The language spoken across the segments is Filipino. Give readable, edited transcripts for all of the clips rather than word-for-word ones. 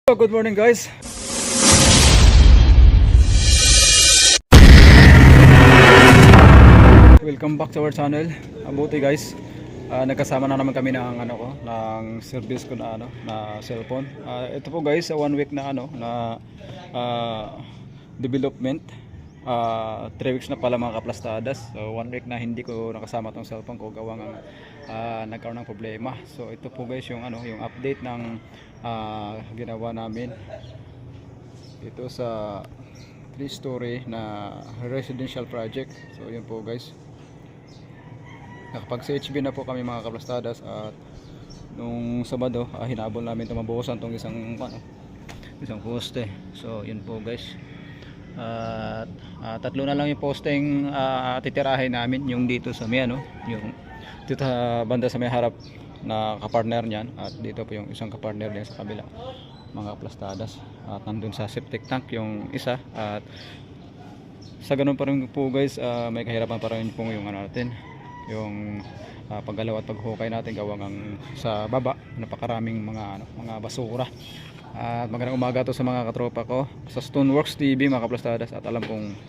Good morning guys. Welcome back to our channel. Mabuti guys. Nagkasama na naman kami ng ng service ko na na cellphone. Ito po guys, 1 week na development. 3 weeks na pala mga kaplastadas. So 1 week na hindi ko nakasama tong cellphone ko gawa ng nagkaroon ng problema. So ito po guys yung yung update ng ginawa namin dito sa 3-story na residential project. So yun po guys, nakapag CHB na po kami mga kaplastadas, at nung Sabado hinabol namin mabuhusan tong isang poste. So yun po guys, at tatlo na lang yung posting titirahin namin, yung dito sa may yung dito sa banda sa may harap na kapartner niyan, at dito po yung isang kapartner din sa kabila mga kaplastadas, at nandun sa septic tank yung isa. At sa ganun pa rin po guys, may kahirapan pa rin po yung natin, yung paggalaw at paghukay natin gawa ng sa baba napakaraming mga basura. At magandang umaga to sa mga katropa ko sa Stoneworks TV mga kaplastadas, at alam kong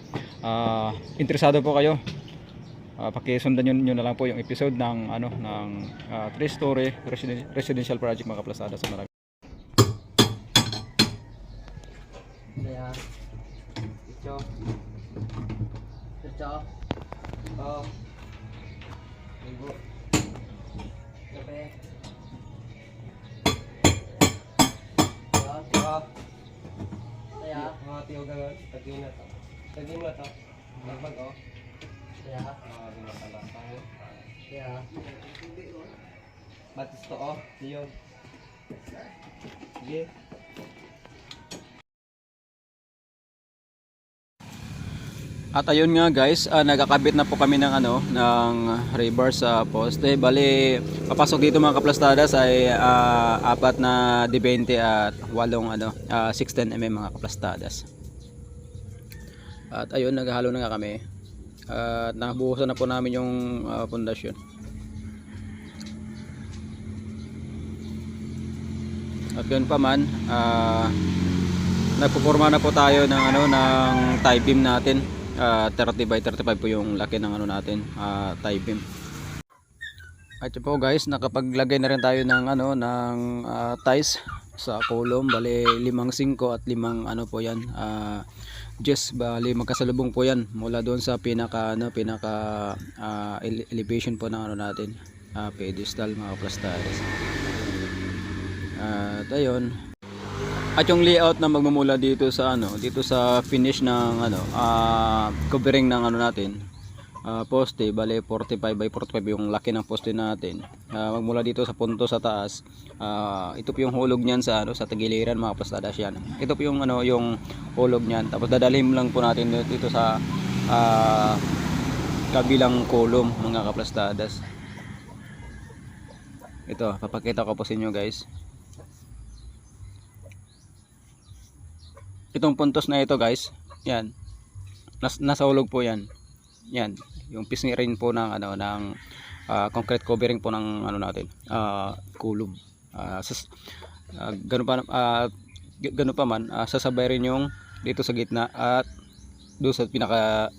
interesado po kayo, pakisundan nyo na lang po yung episode ng 3-story residential project mga kaplastadas. Marami. Kaya ito oh ibu kape kaya mga tiyo ganun tagin mo to magbag oh kaya mga matalakang kaya batis to oh tiyo sige. At ayun nga guys, nagkakabit na po kami ng ng rebar sa poste. Bali, papasok dito mga kaplastadas ay 4 na D20 at 8 610 mm mga kaplastadas. At ayun, naghahalo na nga kami. At nabuhusan na po namin yung pundasyon. At ganoon pa man, nagpuporma na po tayo ng ng tie beam natin. 30 by 35 po yung laki ng natin, tie beam. At yun po guys, nakapaglagay na rin tayo ng ties sa column. Bali 5-5 at 5 po yan, just bali magkasalubong po yan mula doon sa pinaka elevation po ng natin, pedestal mga kaplastadas. At ayun, at yung layout na magmumula dito sa dito sa finish ng covering ng natin, poste, bale 45 by 45 yung laki ng poste natin. Magmula dito sa punto sa taas, ito po yung hulog niyan sa sa tagiliran mga kaplastadas yan. Ito po yung yung hulog niyan, tapos dadalhin lang po natin dito sa kabilang column mga kaplastadas. Ito, papakita ko po sa inyo guys. Itong puntos na ito guys, yan, nasa hulog po yan. Yan, yung pisngi rin po ng ng concrete covering po ng natin, column. Ganun pa man, sasabay rin yung dito sa gitna at doon sa pinaka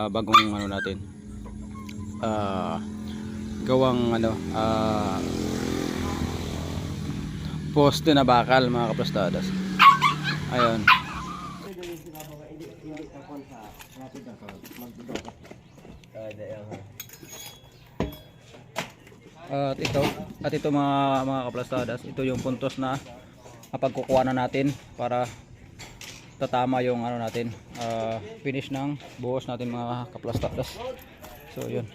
bagong natin, gawang poste na bakal mga kaplastadas. Ayun. At ito mga kaplastadas, ito yung puntos na pagkukuha na natin para tatama yung natin, finish ng buhos natin mga kaplastadas. So yun,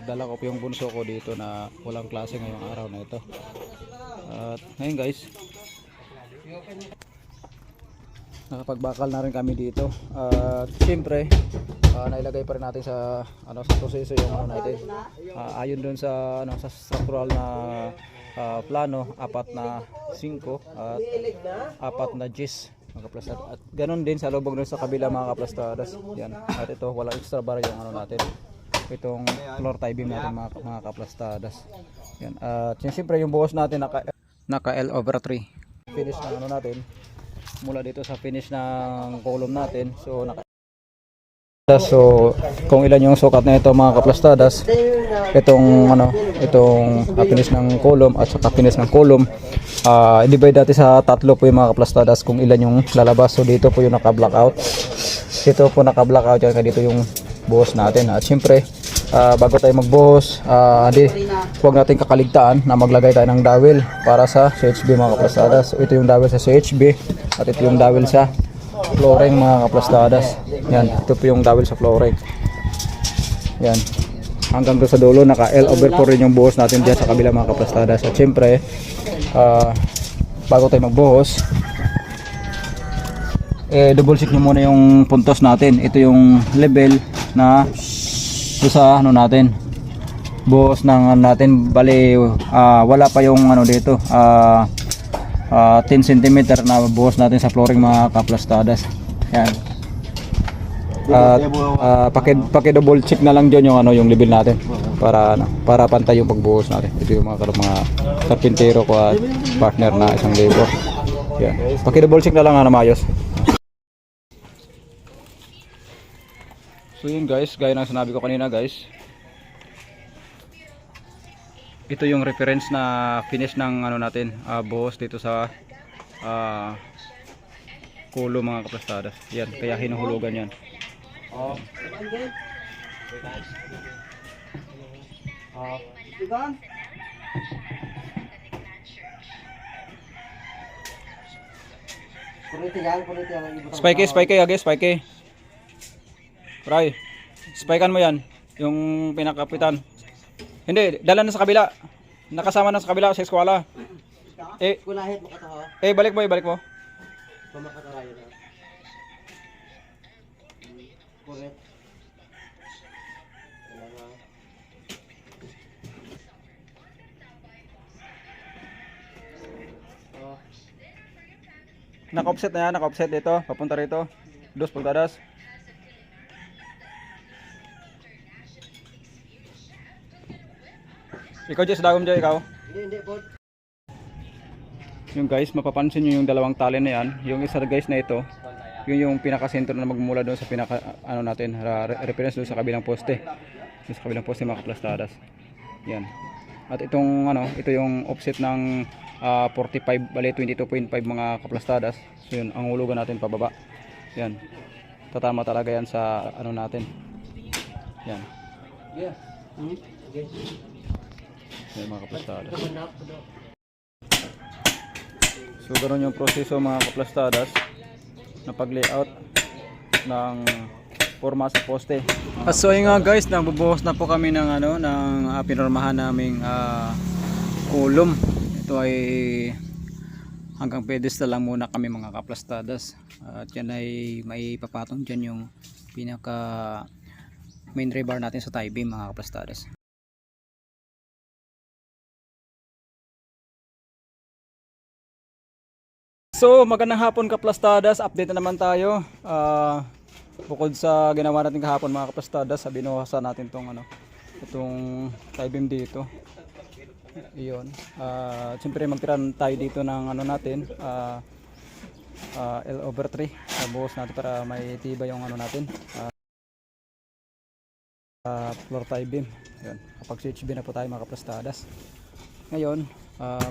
dala ko po yung bunso ko dito na walang klase ngayong araw na ito. At ngayon guys, nakapagbakal na rin kami dito. Siyempre nailagay pa rin natin sa sa proseso yung natin, ayon doon sa sa structural na plano, 4 na 5 at 4 na gis mga kaplastadas. At ganun din sa lubog doon sa kabila mga kaplastadas. Yan. At ito walang extra bar yung natin, itong floor tie beam natin mga kaplastadas. Yan. At siyempre yung buhos natin naka L/3. finish ng ano natin, mula dito sa finish ng column natin. So kung ilan yung sukat na ito mga kaplastadas, itong finish ng column at saka finish ng column, i-divide natin sa tatlo po yung mga kaplastadas kung ilan yung lalabas. So dito po yung naka-blackout, dito po naka-blackout yan, dito yung buhos natin. At syempre bago tayo magbuhos, huwag natin kakaligtaan na maglagay tayo ng dowel para sa CHB mga kaplastadas. So ito yung dowel sa CHB at ito yung dowel sa flooring mga kaplastadas. Yan, ito po yung dowel sa flooring. Yan, hanggang doon sa dulo, naka L/4 rin yung buhos natin dyan sa kabila mga kaplastadas. At syempre bago tayo magbuhos, double check nyo muna yung puntos natin. Ito yung level na sa natin, buhos ng natin, bali wala pa yung dito 10 cm na buhos natin sa flooring mga kaplastadas. Yan. At paki double check na lang diyon yung yung level natin para pantay yung pagbuhos natin. Ito yung mga karpintero ko at partner na isang labor. Yan. Paki double check na lang na maayos. So yun guys, gaya ng sinabi ko kanina guys, ito yung reference na finish ng natin, buhos dito sa kulo mga kaplastadas. Yan, kaya hinuhulugan yan. Spikey agad, spikey. Ray, spikan mo yan, yung pinakapitan. Hindi, dala na sa kabila. Nakasama na sa kabila sa eskwela. Kunahit mo ka to. Balik mo. Pamakatarayo na. Correct. Naka-offset na yan, naka-offset dito, papunta rito. Dos pagdadas. Ikaw Jess, dagom dyan ikaw. Hindi po. Yung guys, mapapansin nyo yung dalawang tali na yan. Yung isa guys na ito, yun yung pinaka-center na magmula doon sa pinaka natin, reference doon sa kabilang poste. Doon sa kabilang poste mga kaplastadas. Yan. At itong ito yung offset ng 45, bali 22.5 mga kaplastadas. So yun, ang hulugan natin pababa. Yan. Tatama talaga yan sa natin. Yan. Yeah. Okay. Yan mga kaplastadas. So ganoon yung proseso mga kaplastadas na pag-layout ng forma sa poste. So yun nga guys, nabubuhos na po kami ng pinormahan naming column. Ito ay hanggang pedestal lang muna kami mga kaplastadas. At yan ay may papatong dyan yung pinaka main rebar natin sa tie beam mga kaplastadas. So magandang hapon kaplastadas, update na naman tayo. Bukod sa ginawa natin kahapon mga kaplastadas, binuhasan natin itong tie beam dito. Iyon. Siyempre magtiran tayo dito ng natin, L/3. Buhos natin para may tibay yung natin. Floor tie beam. Yan. Kapag CHB na po tayo mga kaplastadas. Ngayon,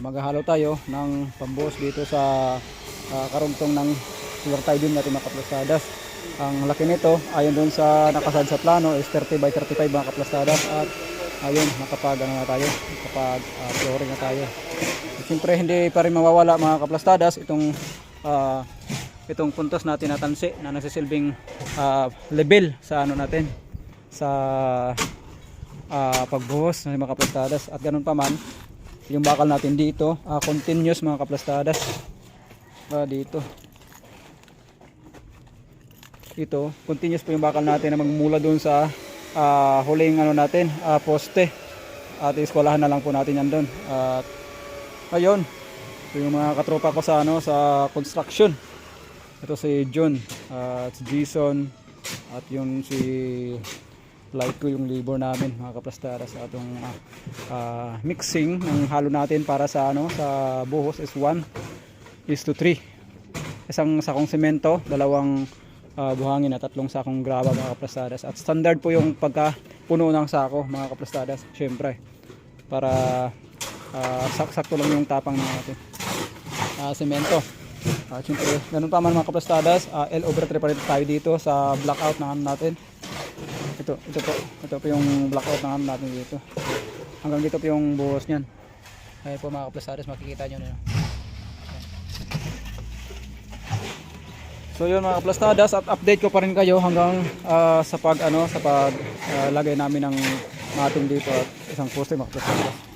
maghahalo tayo ng pambuhos dito sa karugtong ng floor tie beam natin mga kaplastadas. Ang laki nito ayon doon sa nakasad sa plano is 30 by 35 mga kaplastadas. At ayun, nakapag flooring na tayo. At siyempre hindi pa rin mawawala mga kaplastadas itong puntos natin na tansi na nagsisilbing level sa natin sa pagbuhos ng mga kaplastadas. At ganun pa man yung bakal natin dito, continuous mga kaplastadas. Dito continuous po yung bakal natin na magmula doon sa huling natin, poste. At iskolahan na lang po natin yan doon. At ayun, ito yung mga katropa ko sa construction. Ito si John at si Jason at yung si Light ko, yung labor namin mga kaplastadas. Sa atong mixing ng halo natin para sa sa buhos is 1. 1:3. Isang sakong semento, dalawang buhangin at 3 sakong graba mga kaplastadas. At standard po yung pagkapuno ng sako mga kaplastadas. Syempre para sakto lang yung tapang natin. Semento. Syempre ganun pa man mga kaplastadas. L over 3 pa rin tayo dito sa blackout ng ano natin. Ito po yung blackout ng ano natin dito. Hanggang dito po yung buhos niyan. Ayun po mga kaplastadas, makikita nyo na. So yun mga kaplastadas, at update ko pa rin kayo hanggang sa pag lagay namin ng mating dito at isang poste mga kaplastadas.